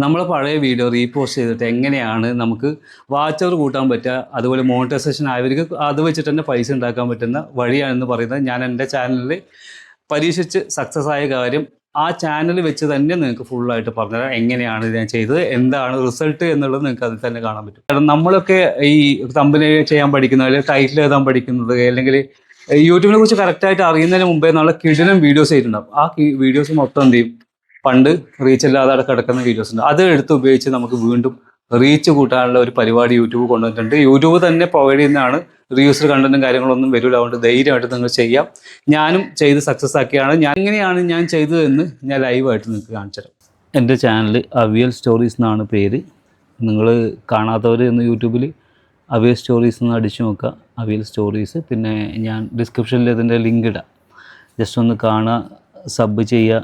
നമ്മളെ പഴയ video repost ചെയ്തിട്ട് എങ്ങനെയാണ് നമുക്ക് വാച്ച് അവർ കൂട്ടാൻ പറ്റുക, അതുപോലെ മോണിറ്റൈസേഷൻ ആയവർക്ക് അത് വെച്ചിട്ട് തന്നെ പൈസ ഉണ്ടാക്കാൻ പറ്റുന്ന വഴിയാണെന്ന് പറയുന്നത് ഞാൻ എൻ്റെ ചാനലിൽ പരീക്ഷിച്ച് സക്സസ് ആയ കാര്യം ആ ചാനൽ വെച്ച് തന്നെ നിങ്ങൾക്ക് ഫുള്ളായിട്ട് പറഞ്ഞുതരാം. എങ്ങനെയാണ് ഞാൻ ചെയ്തത്, എന്താണ് റിസൾട്ട് എന്നുള്ളത് നിങ്ങൾക്ക് അതിൽ തന്നെ കാണാൻ പറ്റും. കാരണം നമ്മളൊക്കെ ഈ തമ്പനൈൽ ചെയ്യാൻ പഠിക്കുന്നത്, അല്ലെങ്കിൽ ടൈറ്റിൽ എഴുതാൻ പഠിക്കുന്നത്, അല്ലെങ്കിൽ യൂട്യൂബിനെ കുറിച്ച് കറക്റ്റായിട്ട് അറിയുന്നതിന് മുമ്പേ നല്ല കിടിലം വീഡിയോസ് ചെയ്തിട്ടുണ്ടാവും. ആ വീഡിയോസ് മൊത്തം എന്ത് ചെയ്യും, പണ്ട് റീച്ച് ഇല്ലാതെ അവിടെ കിടക്കുന്ന വീഡിയോസ് ഉണ്ട്, അത് എടുത്ത് ഉപയോഗിച്ച് നമുക്ക് വീണ്ടും റീച്ച് കൂട്ടാനുള്ള ഒരു പരിപാടി യൂട്യൂബ് കൊണ്ടുവന്നിട്ടുണ്ട്. യൂട്യൂബ് തന്നെ പ്രൊവൈഡ് ചെയ്യുന്നതാണ്, റീയൂസ്ഡ് കണ്ടന്റും കാര്യങ്ങളൊന്നും വരില്ല. അതുകൊണ്ട് ധൈര്യമായിട്ട് നിങ്ങൾ ചെയ്യാം. ഞാനും ചെയ്ത് സക്സസ് ആക്കിയാണ്. എങ്ങനെയാണ് ഞാൻ ചെയ്തതെന്ന് ഞാൻ ലൈവായിട്ട് നിങ്ങൾക്ക് കാണിച്ചു തരാം. എൻ്റെ ചാനൽ അവിയൽ സ്റ്റോറീസ് എന്നാണ് പേര്. നിങ്ങൾ കാണാത്തവർ എന്ന് യൂട്യൂബിൽ അവിയൽ സ്റ്റോറീസ് എന്ന് അടിച്ചു നോക്കുക, അവിയൽ സ്റ്റോറീസ്. പിന്നെ ഞാൻ ഡിസ്ക്രിപ്ഷനിൽ ഇതിൻ്റെ ലിങ്ക് ഇടാം, ജസ്റ്റ് ഒന്ന് കാണുക, സബ് ചെയ്യുക,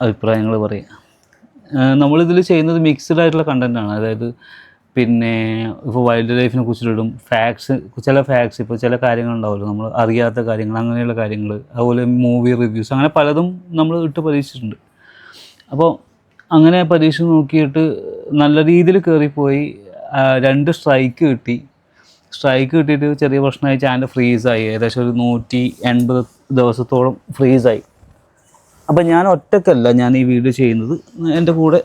അഭിപ്രായങ്ങൾ പറയുക. നമ്മളിതിൽ ചെയ്യുന്നത് മിക്സ്ഡ് ആയിട്ടുള്ള കണ്ടൻറ്റാണ്. അതായത് പിന്നെ ഇപ്പോൾ വൈൽഡ് ലൈഫിനെ കുറിച്ചിട്ടും ഫാക്ട്സ്, ചില ഫാക്ട്സ്, ഇപ്പോൾ ചില കാര്യങ്ങളുണ്ടാവുമല്ലോ നമ്മൾ അറിയാത്ത കാര്യങ്ങൾ, അങ്ങനെയുള്ള കാര്യങ്ങൾ, അതുപോലെ മൂവി റിവ്യൂസ്, അങ്ങനെ പലതും നമ്മൾ ഇട്ട് പരീക്ഷിച്ചിട്ടുണ്ട്. അപ്പോൾ അങ്ങനെ പരീക്ഷ നോക്കിയിട്ട് നല്ല രീതിയിൽ കയറിപ്പോയി. 2 സ്ട്രൈക്ക് കിട്ടി. സ്ട്രൈക്ക് കിട്ടിയിട്ട് ചെറിയ പ്രശ്നമായി, ചാനൽ ഫ്രീസായി. ഏകദേശം ഒരു 180 ദിവസത്തോളം ഫ്രീസായി. അപ്പം ഞാൻ ഒറ്റക്കല്ല ഞാൻ ഈ വീഡിയോ ചെയ്യുന്നത്, എൻ്റെ കൂടെ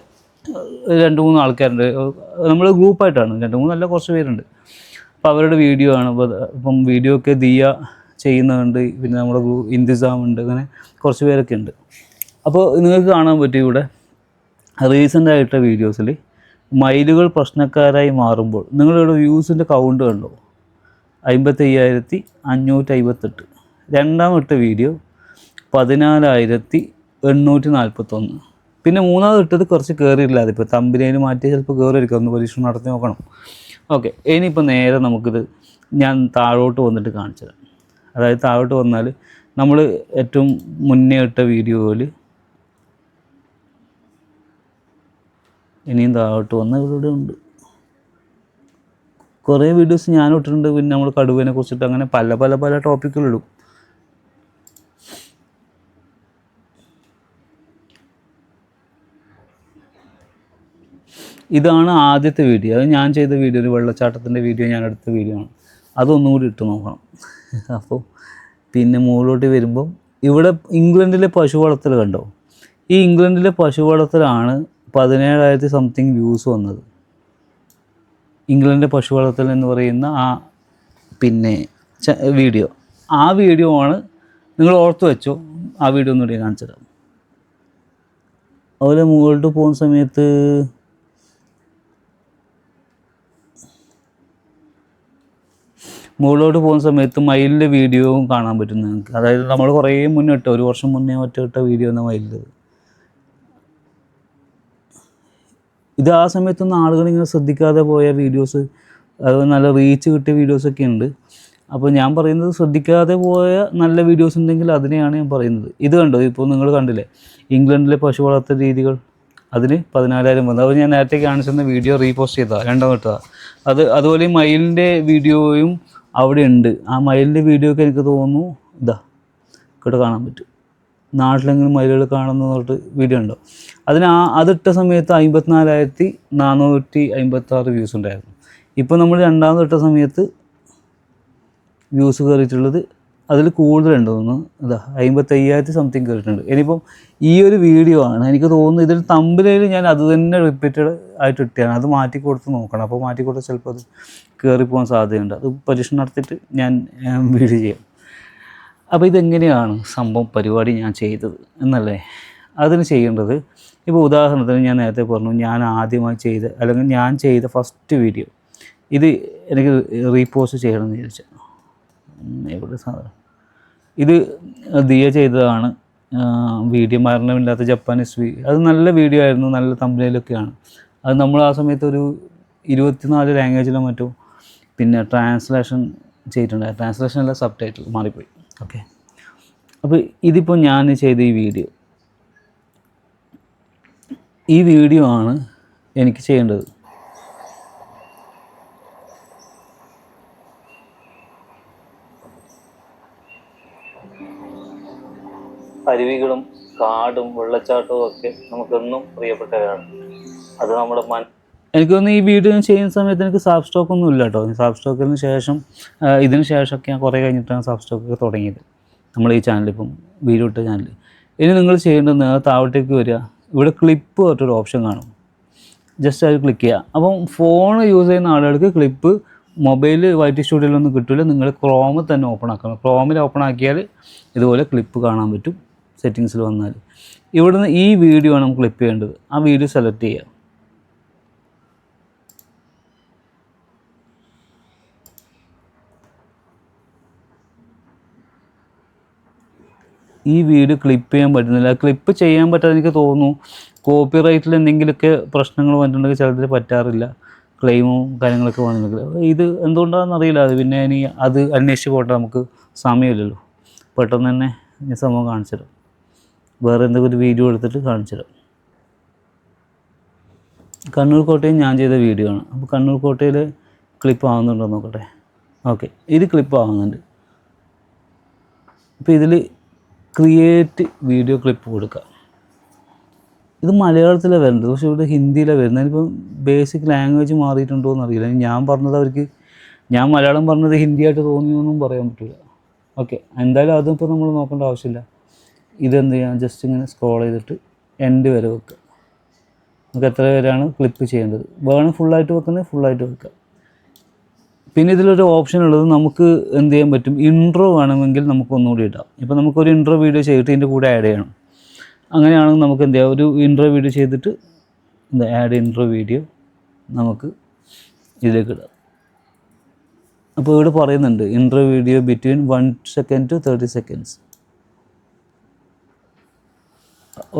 2-3 ആൾക്കാരുണ്ട്. നമ്മൾ ഗ്രൂപ്പായിട്ടാണ്, 2-3 അല്ല, കുറച്ച് പേരുണ്ട്. അപ്പോൾ അവരുടെ വീഡിയോ ആണ്. ഇപ്പം വീഡിയോ ഒക്കെ ദിയ ചെയ്യുന്നുണ്ട്, പിന്നെ നമ്മുടെ ഇന്തിസാം ഉണ്ട്, അങ്ങനെ കുറച്ച് പേരൊക്കെ ഉണ്ട്. അപ്പോൾ നിങ്ങൾക്ക് കാണാൻ പറ്റും ഇവിടെ റീസെൻ്റായിട്ട് വീഡിയോസിൽ മൈലുകൾ പ്രശ്നക്കാരായി മാറുമ്പോൾ നിങ്ങളിവിടെ വ്യൂസിൻ്റെ കൗണ്ട് കണ്ടോ, 55,558. രണ്ടാമത്തെ വീഡിയോ 14,841. പിന്നെ മൂന്നാമത് ഇട്ടത് കുറച്ച് കയറിയില്ല. അതിപ്പോൾ തമ്പനയിൽ മാറ്റി ചിലപ്പോൾ കയറിയിരിക്കും, ഒന്ന് പരീക്ഷണം നടത്തി നോക്കണം. ഓക്കെ, ഇനിയിപ്പോൾ നേരെ നമുക്കിത് ഞാൻ താഴോട്ട് വന്നിട്ട് കാണിച്ചു തരാം. അതായത് താഴോട്ട് വന്നാൽ നമ്മൾ ഏറ്റവും മുന്നേ ഇട്ട വീഡിയോയിൽ ഇനിയും താഴോട്ട് വന്ന ഇവിടെ ഉണ്ട് കുറേ വീഡിയോസ് ഞാൻ ഇട്ടിട്ടുണ്ട്. പിന്നെ നമ്മൾ കടുവനെ കുറിച്ചിട്ട് അങ്ങനെ പല പല പല ടോപ്പിക്കുകളിടും. ഇതാണ് ആദ്യത്തെ വീഡിയോ. അത് ഞാൻ ചെയ്ത വീഡിയോ, ഒരു വെള്ളച്ചാട്ടത്തിൻ്റെ വീഡിയോ, ഞാൻ എടുത്ത വീഡിയോ ആണ്. അതൊന്നുകൂടി ഇട്ട് നോക്കണം. അപ്പോൾ പിന്നെ മുകളിലോട്ട് വരുമ്പം ഇവിടെ ഇംഗ്ലണ്ടിലെ പശു വളർത്തൽ കണ്ടോ. ഈ ഇംഗ്ലണ്ടിലെ പശു വളർത്തലാണ് 17,000 സംതിങ് വ്യൂസ് വന്നത്. ഇംഗ്ലണ്ടിലെ പശു വളർത്തൽ എന്ന് പറയുന്ന ആ പിന്നെ വീഡിയോ, ആ വീഡിയോ ആണ്. നിങ്ങൾ ഓർത്ത് വെച്ചോ, ആ വീഡിയോ ഒന്നുകൂടി കാണിച്ചു തരാം. അതുപോലെ മുകളിലോട്ട് പോകുന്ന സമയത്ത് മയിലിൻ്റെ വീഡിയോയും കാണാൻ പറ്റും നിങ്ങൾക്ക്. അതായത് നമ്മൾ കുറേ മുന്നേ ഇട്ട, 1 വർഷം മുന്നേ ഇട്ട വീഡിയോ എന്ന മയിലിൻ്റെ. ഇത് ആ സമയത്തൊന്നും ആളുകളിങ്ങനെ ശ്രദ്ധിക്കാതെ പോയ വീഡിയോസ്, അത് നല്ല റീച്ച് കിട്ടിയ വീഡിയോസൊക്കെ ഉണ്ട്. അപ്പോൾ ഞാൻ പറയുന്നത് ശ്രദ്ധിക്കാതെ പോയ നല്ല വീഡിയോസ് ഉണ്ടെങ്കിൽ അതിനെയാണ് ഞാൻ പറയുന്നത്. ഇത് കണ്ടോ, ഇപ്പോൾ നിങ്ങൾ കണ്ടില്ലേ ഇംഗ്ലണ്ടിലെ പശു വളർത്തൽ രീതികൾ, അതിന് 14,000 വന്നു. അത് ഞാൻ നേരത്തെ കാണിച്ചിരുന്ന വീഡിയോ റീപോസ്റ്റ് ചെയ്തതാണ്, 2 ഇട്ടതാണ്. അതുപോലെ ഈ മയിലിൻ്റെ വീഡിയോയും അവിടെ ഉണ്ട്. ആ മയിലിൻ്റെ വീഡിയോ ഒക്കെ എനിക്ക് തോന്നുന്നു ഇതാ ഇവിടെ കാണാൻ പറ്റും. നാട്ടിലെങ്കിലും മയിലുകൾ കാണുന്ന തൊട്ട് വീഡിയോ ഉണ്ടോ. അതിട്ട സമയത്ത് 54,456 വ്യൂസ് ഉണ്ടായിരുന്നു. ഇപ്പോൾ നമ്മൾ രണ്ടാമത് ഇട്ട സമയത്ത് വ്യൂസ് കയറിയിട്ടുള്ളത് അതിൽ കൂടുതലുണ്ട് തോന്നുന്നു. ഇതാ 55,000 സംതിങ് കയറിയിട്ടുണ്ട്. ഇനിയിപ്പം ഈ ഒരു വീഡിയോ ആണ് എനിക്ക് തോന്നുന്നു, ഇതിൽ തമ്പനയിൽ ഞാൻ അത് തന്നെ റിപ്പീറ്റഡ് ആയിട്ട് ഇട്ടാണ്. അത് മാറ്റി കൊടുത്ത് നോക്കണം. അപ്പോൾ മാറ്റി കൊടുത്താൽ ചിലപ്പോൾ അത് കയറിപ്പോകാൻ സാധ്യതയുണ്ട്. അത് പരീക്ഷണം നടത്തിയിട്ട് ഞാൻ വീഡിയോ ചെയ്യാം. അപ്പോൾ ഇതെങ്ങനെയാണ് സംഭവം പരിപാടി ഞാൻ ചെയ്തത് എന്നല്ലേ. അതിന് ചെയ്യേണ്ടത്, ഇപ്പോൾ ഉദാഹരണത്തിന് ഞാൻ നേരത്തെ പറഞ്ഞു, ഞാൻ ആദ്യമായി ചെയ്ത, അല്ലെങ്കിൽ ഞാൻ ചെയ്ത ഫസ്റ്റ് വീഡിയോ ഇത് എനിക്ക് റീപോസ്റ്റ് ചെയ്യണമെന്ന് വിചാരിച്ചു. എവിടെ സാധനം, ഇത് ദിയ ചെയ്തതാണ്. വീഡിയോ മരണമില്ലാത്ത ജപ്പാനീസ് അത് നല്ല വീഡിയോ ആയിരുന്നു, നല്ല തമ്പനയിലൊക്കെയാണ്. അത് നമ്മൾ ആ സമയത്ത് ഒരു 24 ലാംഗ്വേജിലോ മറ്റോ പിന്നെ ട്രാൻസ്ലേഷൻ ചെയ്തിട്ടുണ്ട്. ട്രാൻസ്ലേഷൻ അല്ല, സബ് ടൈറ്റിൽ മാറിപ്പോയി. ഓക്കെ, അപ്പോൾ ഇതിപ്പോൾ ഞാൻ ചെയ്ത ഈ വീഡിയോ ആണ് എനിക്ക് ചെയ്യേണ്ടത്. അരുവികളും കാടും വെള്ളച്ചാട്ടവും ഒക്കെ നമുക്കെന്നും പ്രിയപ്പെട്ടവരാണ്. അത് നമ്മുടെ എനിക്ക് തോന്നുന്നു ഈ വീഡിയോ ചെയ്യുന്ന സമയത്ത് എനിക്ക് സാബ് സ്റ്റോക്കൊന്നും ഇല്ല കേട്ടോ. സാബ് സ്റ്റോക്കിന് ശേഷം ഇതിന് ശേഷമൊക്കെ ഞാൻ കുറേ കഴിഞ്ഞിട്ടാണ് സാബ് സ്റ്റോക്കൊക്കെ തുടങ്ങിയത് നമ്മൾ ഈ ചാനലിപ്പം വീഡിയോ ഇട്ട ചാനൽ. ഇനി നിങ്ങൾ ചെയ്യേണ്ടത് നിങ്ങൾ താഴോട്ടേക്ക് വരിക, ഇവിടെ ക്ലിപ്പ് പറഞ്ഞൊരു ഓപ്ഷൻ കാണും, ജസ്റ്റ് അത് ക്ലിക്ക് ചെയ്യുക. അപ്പം ഫോൺ യൂസ് ചെയ്യുന്ന ആളുകൾക്ക് ക്ലിപ്പ് മൊബൈൽ വൈറ്റ് സ്റ്റുഡിയോയിലൊന്നും കിട്ടില്ല. നിങ്ങൾ ക്രോമിൽ തന്നെ ഓപ്പൺ ആക്കണം. ക്രോമിൽ ഓപ്പൺ ആക്കിയാൽ ഇതുപോലെ ക്ലിപ്പ് കാണാൻ പറ്റും. സെറ്റിങ്സിൽ വന്നാൽ ഇവിടുന്ന് ഈ വീഡിയോ ആണ് നമുക്ക് ക്ലിപ്പ് ചെയ്യേണ്ടത്. ആ വീഡിയോ സെലക്ട് ചെയ്യുക. ഈ വീഡിയോ ക്ലിപ്പ് ചെയ്യാൻ പറ്റുന്നില്ല. ക്ലിപ്പ് ചെയ്യാൻ പറ്റാതെ എനിക്ക് തോന്നുന്നു കോപ്പിറൈറ്റിൽ എന്തെങ്കിലുമൊക്കെ പ്രശ്നങ്ങൾ വന്നിട്ടുണ്ടെങ്കിൽ ചിലതിൽ പറ്റാറില്ല, ക്ലെയിമും കാര്യങ്ങളൊക്കെ വന്നിട്ടുണ്ടെങ്കിൽ. ഇത് എന്തുകൊണ്ടാണെന്ന് അറിയില്ല. അത് പിന്നെ ഇനി അത് അന്വേഷിച്ച് പോട്ടെ, നമുക്ക് സമയമില്ലല്ലോ. പെട്ടെന്ന് തന്നെ ഈ സംഭവം കാണിച്ചിടും. വേറെ എന്തെങ്കിലും ഒരു വീഡിയോ എടുത്തിട്ട് കാണിച്ചിടും. കണ്ണൂർ കോട്ടയം ഞാൻ ചെയ്ത വീഡിയോ ആണ്. അപ്പോൾ കണ്ണൂർ കോട്ടയിൽ ക്ലിപ്പ് ആവുന്നുണ്ടോ നോക്കട്ടെ. ഓക്കെ, ഇത് ക്ലിപ്പ് ആവുന്നുണ്ട്. അപ്പോൾ ഇതിൽ ക്രിയേറ്റ് വീഡിയോ ക്ലിപ്പ് കൊടുക്കുക. ഇത് മലയാളത്തിലാണ് വരുന്നത്, പക്ഷേ ഇവിടെ ഹിന്ദിയിലാണ് വരുന്നത്. അതിനിപ്പം ബേസിക് ലാംഗ്വേജ് മാറിയിട്ടുണ്ടോ എന്നറിയില്ല. ഞാൻ പറഞ്ഞത് അവർക്ക്, ഞാൻ മലയാളം പറഞ്ഞത് ഹിന്ദിയായിട്ട് തോന്നിയൊന്നും പറയാൻ പറ്റില്ല. ഓക്കെ, എന്തായാലും അതിപ്പോൾ നമ്മൾ നോക്കേണ്ട ആവശ്യമില്ല. ഇതെന്ത് ചെയ്യാം, ജസ്റ്റ് ഇങ്ങനെ സ്ക്രോൾ ചെയ്തിട്ട് എൻഡ് വരെ വെക്കുക. നമുക്ക് എത്ര പേരാണ് ക്ലിപ്പ് ചെയ്യേണ്ടത്, വേണം ഫുള്ളായിട്ട് വെക്കുന്നത് ഫുള്ളായിട്ട് വെക്കുക. പിന്നെ ഇതിലൊരു ഓപ്ഷൻ ഉള്ളത്, നമുക്ക് എന്ത് ചെയ്യാൻ പറ്റും, ഇൻട്രോ വേണമെങ്കിൽ നമുക്ക് ഒന്നുകൂടി ഇടാം. ഇപ്പോൾ നമുക്കൊരു ഇൻട്രോ വീഡിയോ ചെയ്തിട്ട് ഇതിൻ്റെ കൂടെ ആഡ് ചെയ്യണം. അങ്ങനെയാണെങ്കിൽ നമുക്ക് എന്ത് ചെയ്യാം, ഒരു ഇൻട്രോ വീഡിയോ ചെയ്തിട്ട് എന്താ ആഡ് ഇൻട്രോ വീഡിയോ നമുക്ക് ഇതിലേക്ക് ഇടാം. അപ്പോൾ ഇവിടെ പറയുന്നുണ്ട് intro video between 1 second to 30 seconds.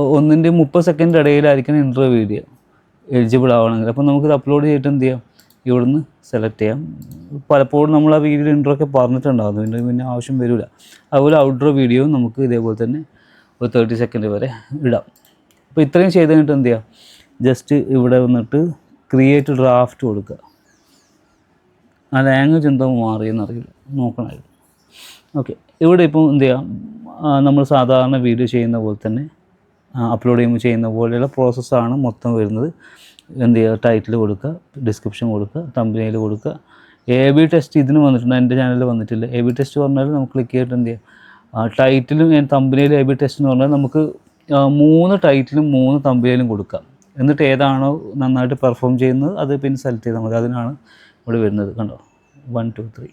1 to 30 second ഇടയിലായിരിക്കണം ഇൻട്രോ വീഡിയോ എലിജിബിൾ ആവണമെങ്കിൽ. അപ്പോൾ നമുക്കിത് അപ്ലോഡ് ചെയ്തിട്ട് എന്ത് ചെയ്യാം, ഇവിടുന്ന് സെലക്ട് ചെയ്യാം. പലപ്പോഴും നമ്മൾ ആ വീഡിയോ ഇൻട്രോ ഒക്കെ പറഞ്ഞിട്ടുണ്ടാകും, പിന്നെ ആവശ്യം വരില്ല. അതുപോലെ ഔട്ട്ഡോർ വീഡിയോയും നമുക്ക് ഇതേപോലെ തന്നെ ഒരു 30 സെക്കൻഡ് വരെ ഇടാം. അപ്പോൾ ഇത്രയും ചെയ്ത് കഴിഞ്ഞിട്ട് എന്ത് ചെയ്യാം, ജസ്റ്റ് ഇവിടെ വന്നിട്ട് ക്രിയേറ്റ് ഡ്രാഫ്റ്റ് കൊടുക്കുക. ആ ലാംഗ്വേജ് എന്തോ മാറിയെന്നറിയില്ല, നോക്കണമായിരുന്നു. ഓക്കെ, ഇവിടെ ഇപ്പോൾ എന്ത് ചെയ്യാം, നമ്മൾ സാധാരണ വീഡിയോ ചെയ്യുന്ന പോലെ തന്നെ അപ്ലോഡ് ചെയ്യുന്ന പോലെയുള്ള പ്രോസസ്സാണ് മൊത്തം വരുന്നത്. എന്ത് ചെയ്യുക, ടൈറ്റിൽ കൊടുക്കുക, ഡിസ്ക്രിപ്ഷൻ കൊടുക്കുക, തമ്പനെയിൽ കൊടുക്കുക. AB ടെസ്റ്റ് ഇതിന് വന്നിട്ടുണ്ട്, എൻ്റെ ചാനലിൽ വന്നിട്ടില്ല. AB ടെസ്റ്റ് പറഞ്ഞാൽ നമുക്ക് ക്ലിക്ക് ചെയ്തിട്ട് എന്ത് ചെയ്യുക, ടൈറ്റിലും തമ്പനെയിലും AB ടെസ്റ്റ് എന്ന് പറഞ്ഞാൽ നമുക്ക് 3 ടൈറ്റിലും 3 തമ്പനെയിലും കൊടുക്കാം. എന്നിട്ട് ഏതാണോ നന്നായിട്ട് പെർഫോം ചെയ്യുന്നത് അത് പിന്നെ സെലക്ട് ചെയ്താൽ മതി. അതിനാണ് ഇവിടെ വരുന്നത്. കണ്ടോ, 1 2 3.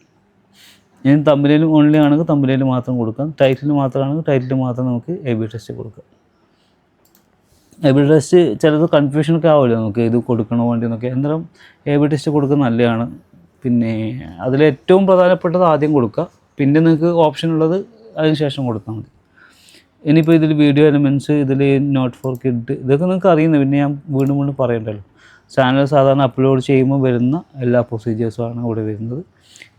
ഇനി തമ്പനെയിലും ഓൺലി ആണെങ്കിൽ തമ്പനെയിൽ മാത്രം കൊടുക്കാം, ടൈറ്റിൽ മാത്രമാണെങ്കിൽ ടൈറ്റിൽ മാത്രം നമുക്ക് AB ടെസ്റ്റ് കൊടുക്കാം. AB ടെസ്റ്റ് ചിലത് കൺഫ്യൂഷനൊക്കെ ആവില്ല, നമുക്ക് ഇത് കൊടുക്കണോ വേണ്ടി എന്നൊക്കെ. എന്തായാലും AB ടെസ്റ്റ് കൊടുക്കുന്നത് നല്ലതാണ്. പിന്നെ അതിലേറ്റവും പ്രധാനപ്പെട്ടത് ആദ്യം കൊടുക്കുക, പിന്നെ നിങ്ങൾക്ക് ഓപ്ഷൻ ഉള്ളത് അതിന് ശേഷം കൊടുത്താൽ മതി. ഇനിയിപ്പോൾ ഇതിൽ വീഡിയോ എലമെൻറ്റ്സ്, ഇതിൽ നോട്ട് ഫോർ കിഡ്, ഇതൊക്കെ നിങ്ങൾക്ക് അറിയുന്നത്, പിന്നെ ഞാൻ വീണ്ടും പറയണ്ടല്ലോ. ചാനൽ സാധാരണ അപ്ലോഡ് ചെയ്യുമ്പോൾ വരുന്ന എല്ലാ പ്രൊസീജിയേഴ്സുമാണ് ഇവിടെ വരുന്നത്.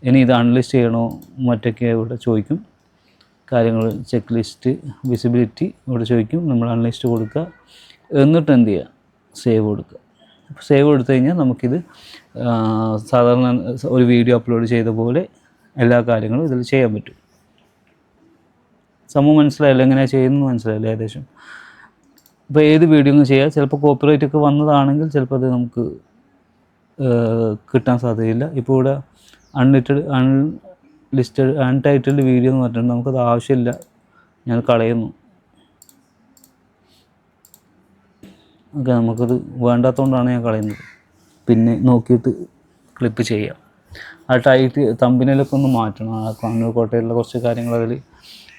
ഇനി ഇത് അൺലിസ്റ്റ് ചെയ്യണോ മറ്റൊക്കെ ഇവിടെ ചോദിക്കും കാര്യങ്ങൾ. ചെക്ക് ലിസ്റ്റ്, വിസിബിലിറ്റി ഇവിടെ ചോദിക്കും. നമ്മൾ അൺലിസ്റ്റ് കൊടുക്കുക. എന്നിട്ട് എന്ത് ചെയ്യുക, സേവ് കൊടുക്കുക. സേവ് കൊടുത്തു കഴിഞ്ഞാൽ നമുക്കിത് സാധാരണ ഒരു വീഡിയോ അപ്ലോഡ് ചെയ്ത പോലെ എല്ലാ കാര്യങ്ങളും ഇതിൽ ചെയ്യാൻ പറ്റും. സംഭവം മനസ്സിലായില്ല, എങ്ങനെയാണ് ചെയ്യുന്നത് മനസ്സിലായില്ല ഏകദേശം. ഇപ്പോൾ ഏത് വീഡിയോ ഒന്നും ചെയ്യാം. ചിലപ്പോൾ കോപ്പിറൈറ്റ് ഒക്കെ വന്നതാണെങ്കിൽ ചിലപ്പോൾ അത് നമുക്ക് കിട്ടാൻ സാധ്യതയില്ല. ഇപ്പോൾ ഇവിടെ അൺടൈറ്റിൽഡ് വീഡിയോ എന്ന് പറഞ്ഞിട്ടുണ്ട്, നമുക്കത് ആവശ്യമില്ല, ഞാൻ കളയുന്നു. ഓക്കെ, നമുക്കത് വേണ്ടാത്തതുകൊണ്ടാണ് ഞാൻ കളയുന്നത്. പിന്നെ നോക്കിയിട്ട് ക്ലിപ്പ് ചെയ്യാം. ആ തമ്പനെയിലൊക്കെ ഒന്ന് മാറ്റണം. ആ കണ്ണൂർ കോട്ടയിലുള്ള കുറച്ച് കാര്യങ്ങൾ, അതിൽ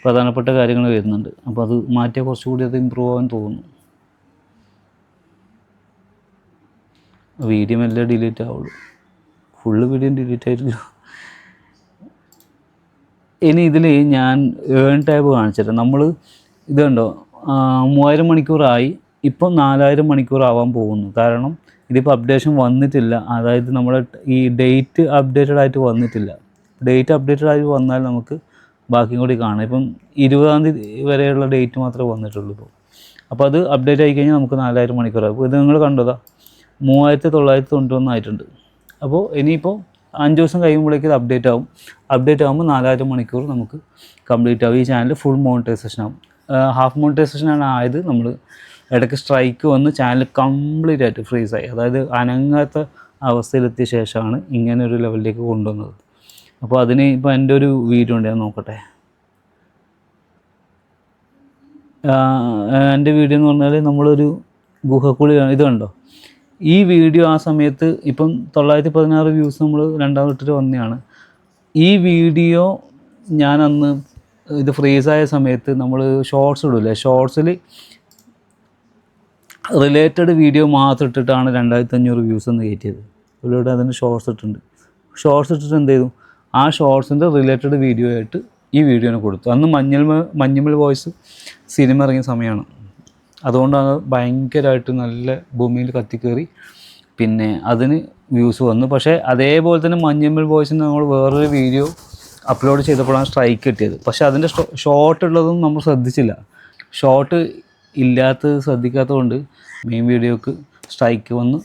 പ്രധാനപ്പെട്ട കാര്യങ്ങൾ വരുന്നുണ്ട്. അപ്പോൾ അത് മാറ്റിയാൽ കുറച്ചുകൂടി അത് ഇമ്പ്രൂവ് ആവാൻ തോന്നുന്നു. വീഡിയോ എല്ലാം ഡിലീറ്റ് ആവുള്ളൂ, ഫുള്ള് വീഡിയോ ഡിലീറ്റ് ആയിട്ടില്ല. ഇനി ഇതിൽ ഞാൻ ഏൺ ടാബ് കാണിച്ചിട്ട്, നമ്മൾ ഇത് കണ്ടോ, 3000 മണിക്കൂറായി, ഇപ്പം 4000 മണിക്കൂറാവാൻ പോകുന്നു. കാരണം ഇതിപ്പോൾ അപ്ഡേഷൻ വന്നിട്ടില്ല, അതായത് നമ്മുടെ ഈ ഡേറ്റ് അപ്ഡേറ്റഡ് ആയിട്ട് വന്നിട്ടില്ല. ഡേറ്റ് അപ്ഡേറ്റഡ് ആയിട്ട് വന്നാൽ നമുക്ക് ബാക്കിയും കൂടി കാണാം. ഇപ്പം 20-ാം തീയതി വരെയുള്ള ഡേറ്റ് മാത്രമേ വന്നിട്ടുള്ളൂ ഇപ്പോൾ. അപ്പോൾ അത് അപ്ഡേറ്റ് ആയി കഴിഞ്ഞാൽ നമുക്ക് 4000 മണിക്കൂറാകും. ഇത് നിങ്ങൾ കണ്ടതാ 3991 ആയിട്ടുണ്ട്. അപ്പോൾ ഇനിയിപ്പോൾ 5 ദിവസം കഴിയുമ്പോഴേക്കും ഇത് അപ്ഡേറ്റ് ആകും. അപ്ഡേറ്റ് ആകുമ്പോൾ 4000 മണിക്കൂർ നമുക്ക് കംപ്ലീറ്റ് ആവും. ഈ ചാനൽ ഫുൾ മോണിറ്റൈസേഷൻ ആകും. ഹാഫ് മോണിറ്റൈസേഷനാണ് ആയത്. നമ്മൾ ഇടയ്ക്ക് സ്ട്രൈക്ക് വന്ന് ചാനൽ കംപ്ലീറ്റ് ആയിട്ട് ഫ്രീസായി. അതായത് അനങ്ങാത്ത അവസ്ഥയിലെത്തിയ ശേഷമാണ് ഇങ്ങനെ ഒരു ലെവലിലേക്ക് കൊണ്ടുവന്നത്. അപ്പോൾ അതിന് ഇപ്പോൾ എൻ്റെ ഒരു വീഡിയോ ഉണ്ട്, ഞാൻ നോക്കട്ടെ. എൻ്റെ വീഡിയോ എന്ന് പറഞ്ഞാൽ നമ്മളൊരു ഗുഹക്കുഴി, ഇത് കണ്ടോ, ഈ വീഡിയോ ആ സമയത്ത് ഇപ്പം 916 വ്യൂസ് നമ്മൾ രണ്ടാമതിട്ട് വന്നതാണ്. ഈ വീഡിയോ ഞാൻ അന്ന് ഇത് ഫ്രീസായ സമയത്ത് നമ്മൾ ഷോർട്സ് ഇടില്ലേ, ഷോർട്സിൽ റിലേറ്റഡ് വീഡിയോ മാത്രം ഇട്ടിട്ടാണ് 2500 വ്യൂസ് എന്ന് കയറ്റിയത്. ഇവിടെ അതിന് ഷോർട്സ് ഇട്ടിട്ടുണ്ട്. ഷോർട്സ് ഇട്ടിട്ട് എന്ത് ചെയ്തു, ആ ഷോർട്സിൻ്റെ റിലേറ്റഡ് വീഡിയോ ആയിട്ട് ഈ വീഡിയോനെ കൊടുത്തു. അന്ന് മഞ്ഞുമൽ വോയിസ് സിനിമ ഇറങ്ങിയ സമയമാണ്. അതുകൊണ്ടാണ് ഭയങ്കരമായിട്ട് നല്ല ഭൂമിയിൽ കത്തിക്കയറി, പിന്നെ അതിന് വ്യൂസ് വന്നു. പക്ഷേ അതേപോലെ തന്നെ മഞ്ഞുമൽ വോയിസിന് നമ്മൾ വേറൊരു വീഡിയോ അപ്ലോഡ് ചെയ്തപ്പോഴാണ് സ്ട്രൈക്ക് കിട്ടിയത്. പക്ഷേ അതിൻ്റെ ഷോർട്ട് ഉള്ളതും നമ്മൾ ശ്രദ്ധിച്ചില്ല. ഷോർട്ട് ഇല്ലാത്തത് ശ്രദ്ധിക്കാത്തതുകൊണ്ട് മെയിൻ വീഡിയോക്ക് സ്ട്രൈക്ക് വന്നു.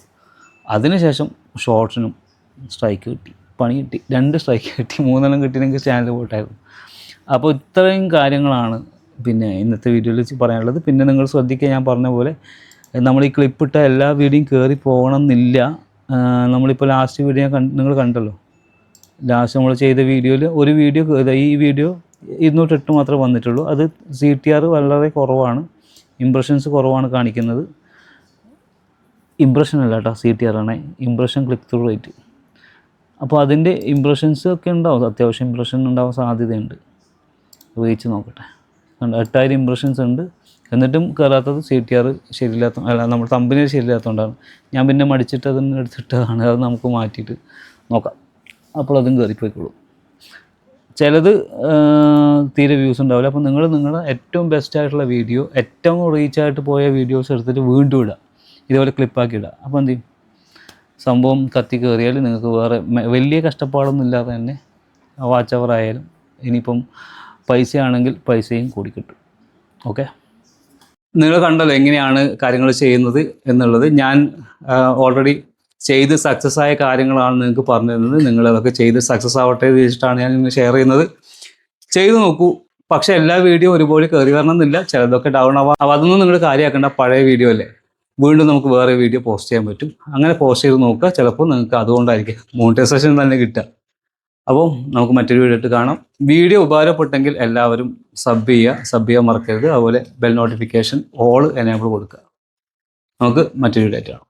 അതിനുശേഷം ഷോർട്സിനും സ്ട്രൈക്ക് കിട്ടി, പണി കിട്ടി. 2 സ്ട്രൈക്ക് കിട്ടി, 3 കിട്ടിയെങ്കിൽ ചാനൽ പോയിട്ടായിരുന്നു. അപ്പോൾ ഇത്രയും കാര്യങ്ങളാണ് പിന്നെ ഇന്നത്തെ വീഡിയോയിൽ പറയാനുള്ളത്. പിന്നെ നിങ്ങൾ ശ്രദ്ധിക്കുക, ഞാൻ പറഞ്ഞ പോലെ നമ്മൾ ഈ ക്ലിപ്പിട്ട എല്ലാ വീഡിയോയും കയറി പോകണം എന്നില്ല. നമ്മളിപ്പോൾ ലാസ്റ്റ് വീഡിയോ നിങ്ങൾ കണ്ടല്ലോ, ലാസ്റ്റ് നമ്മൾ ചെയ്ത വീഡിയോയിൽ ഒരു വീഡിയോ, ഈ വീഡിയോ 208 മാത്രമേ വന്നിട്ടുള്ളൂ. അത് CTR വളരെ കുറവാണ്, ഇംപ്രഷൻസ് കുറവാണ് കാണിക്കുന്നത്. ഇംപ്രഷൻ അല്ല കേട്ടോ, CTR ആണ്, ഇംപ്രഷൻ ക്ലിക്ക് ത്രൂ റേറ്റ്. അപ്പോൾ അതിൻ്റെ ഇംപ്രഷൻസ് ഒക്കെ ഉണ്ടാവും, അത്യാവശ്യം ഇംപ്രഷൻ ഉണ്ടാവാൻ സാധ്യതയുണ്ട്. റീച്ച് നോക്കട്ടെ, 8000 ഇംപ്രഷൻസ് ഉണ്ട്. എന്നിട്ടും കയറാത്തത് CTR ശരിയില്ലാത്ത, അല്ല നമ്മൾ തമ്പനിയിൽ ശരിയില്ലാത്തതുകൊണ്ടാണ്. ഞാൻ പിന്നെ മടിച്ചിട്ട് അതിന് എടുത്തിട്ടതാണ്. അത് നമുക്ക് മാറ്റിയിട്ട് നോക്കാം, അപ്പോൾ അതും കയറിപ്പോയിക്കോളൂ. ചിലത് തീരെ വ്യൂസ് ഉണ്ടാവില്ല. അപ്പോൾ നിങ്ങൾ നിങ്ങളുടെ ഏറ്റവും ബെസ്റ്റായിട്ടുള്ള വീഡിയോ, ഏറ്റവും റീച്ചായിട്ട് പോയ വീഡിയോസ് എടുത്തിട്ട് വീണ്ടും ഇടുക, ഇതുപോലെ ക്ലിപ്പാക്കി ഇടുക. അപ്പോൾ എന്ത് ചെയ്യും, സംഭവം കത്തി കയറിയാൽ നിങ്ങൾക്ക് വേറെ വലിയ കഷ്ടപ്പാടൊന്നും ഇല്ലാതെ തന്നെ വാച്ച് അവർ ആയാലും, ഇനിയിപ്പം പൈസയാണെങ്കിൽ പൈസയും കൂടി കിട്ടും. ഓക്കെ, നിങ്ങൾ കണ്ടല്ലോ എങ്ങനെയാണ് കാര്യങ്ങൾ ചെയ്യുന്നത് എന്നുള്ളത്. ഞാൻ ഓൾറെഡി ചെയ്ത് സക്സസ് ആയ കാര്യങ്ങളാണ് നിങ്ങൾക്ക് പറഞ്ഞു തരുന്നത്. നിങ്ങളതൊക്കെ ചെയ്ത് സക്സസ് ആവട്ടെ എന്ന് വെച്ചിട്ടാണ് ഞാൻ ഇന്ന് ഷെയർ ചെയ്യുന്നത്. ചെയ്ത് നോക്കൂ. പക്ഷേ എല്ലാ വീഡിയോ ഒരുപോലെ കയറി വരണമെന്നില്ല, ചിലതൊക്കെ ഡൗൺ ആവാം. അപ്പോൾ അതൊന്നും നിങ്ങൾ കാര്യമാക്കേണ്ട, പഴയ വീഡിയോ അല്ലേ, വീണ്ടും നമുക്ക് വേറെ വീഡിയോ പോസ്റ്റ് ചെയ്യാൻ പറ്റും. അങ്ങനെ പോസ്റ്റ് ചെയ്ത് നോക്കുക, ചിലപ്പോൾ നിങ്ങൾക്ക് അതുകൊണ്ടായിരിക്കും മോണിറ്റൈസേഷൻ തന്നെ കിട്ടുക. അപ്പോൾ നമുക്ക് മറ്റൊരു വീഡിയോ ഇട്ട് കാണാം. വീഡിയോ ഉപകാരപ്പെട്ടെങ്കിൽ എല്ലാവരും സബ് ചെയ്യാൻ മറക്കരുത്. അതുപോലെ ബെൽ നോട്ടിഫിക്കേഷൻ ഓൾ എനേബിൾ കൊടുക്കുക. നമുക്ക് മറ്റൊരു വീഡിയോ ആയിട്ട് കാണാം.